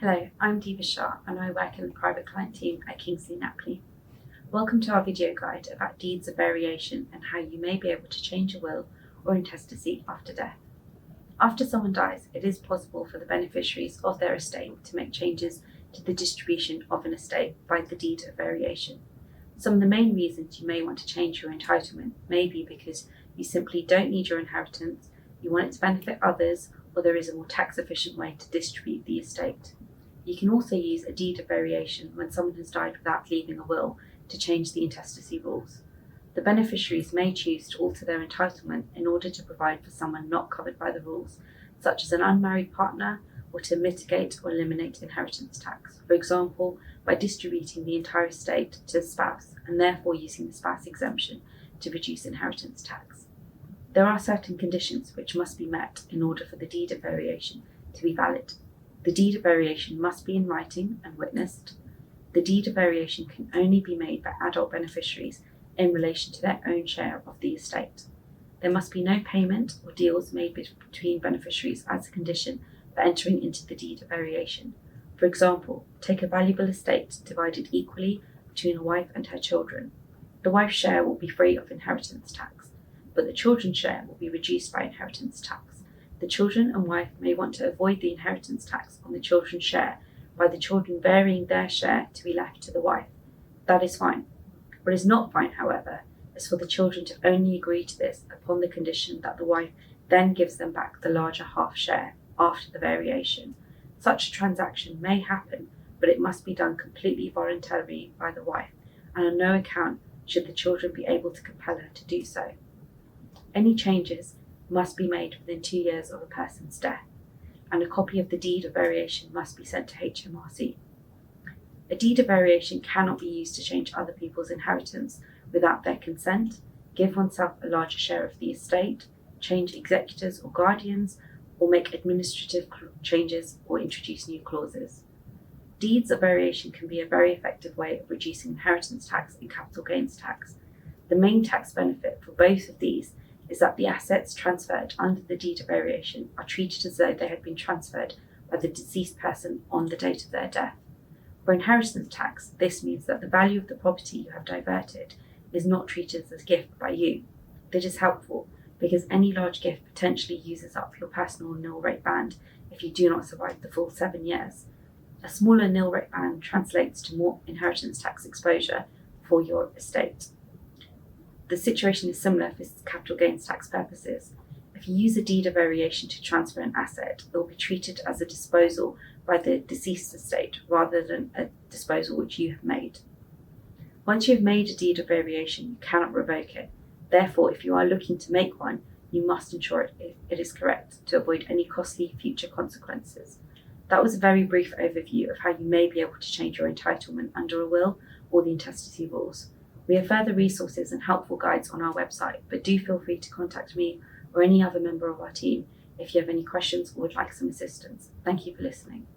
Hello, I'm Diva Shah and I work in the private client team at Kingsley Napley. Welcome to our video guide about deeds of variation and how you may be able to change a will or intestacy after death. After someone dies, it is possible for the beneficiaries of their estate to make changes to the distribution of an estate by the deed of variation. Some of the main reasons you may want to change your entitlement may be because you simply don't need your inheritance, you want it to benefit others, or there is a more tax efficient way to distribute the estate. You can also use a deed of variation when someone has died without leaving a will to change the intestacy rules. The beneficiaries may choose to alter their entitlement in order to provide for someone not covered by the rules, such as an unmarried partner, or to mitigate or eliminate inheritance tax, for example, by distributing the entire estate to the spouse and therefore using the spouse exemption to reduce inheritance tax. There are certain conditions which must be met in order for the deed of variation to be valid. The deed of variation must be in writing and witnessed. The deed of variation can only be made by adult beneficiaries in relation to their own share of the estate. There must be no payment or deals made between beneficiaries as a condition for entering into the deed of variation. For example, take a valuable estate divided equally between a wife and her children. The wife's share will be free of inheritance tax, but the children's share will be reduced by inheritance tax. The children and wife may want to avoid the inheritance tax on the children's share by the children varying their share to be left to the wife. That is fine. What is not fine, however, is for the children to only agree to this upon the condition that the wife then gives them back the larger half share after the variation. Such a transaction may happen, but it must be done completely voluntarily by the wife, and on no account should the children be able to compel her to do so. Any changes must be made within 2 years of a person's death, and a copy of the deed of variation must be sent to HMRC. A deed of variation cannot be used to change other people's inheritance without their consent, give oneself a larger share of the estate, change executors or guardians, or make administrative changes or introduce new clauses. Deeds of variation can be a very effective way of reducing inheritance tax and capital gains tax. The main tax benefit for both of these is that the assets transferred under the deed of variation are treated as though they had been transferred by the deceased person on the date of their death. For inheritance tax, this means that the value of the property you have diverted is not treated as a gift by you. This is helpful because any large gift potentially uses up your personal nil rate band if you do not survive the full 7 years. A smaller nil rate band translates to more inheritance tax exposure for your estate. The situation is similar for capital gains tax purposes. If you use a deed of variation to transfer an asset, it will be treated as a disposal by the deceased estate rather than a disposal which you have made. Once you have made a deed of variation, you cannot revoke it. Therefore, if you are looking to make one, you must ensure it is correct to avoid any costly future consequences. That was a very brief overview of how you may be able to change your entitlement under a will or the intestacy rules. We have further resources and helpful guides on our website, but do feel free to contact me or any other member of our team if you have any questions or would like some assistance. Thank you for listening.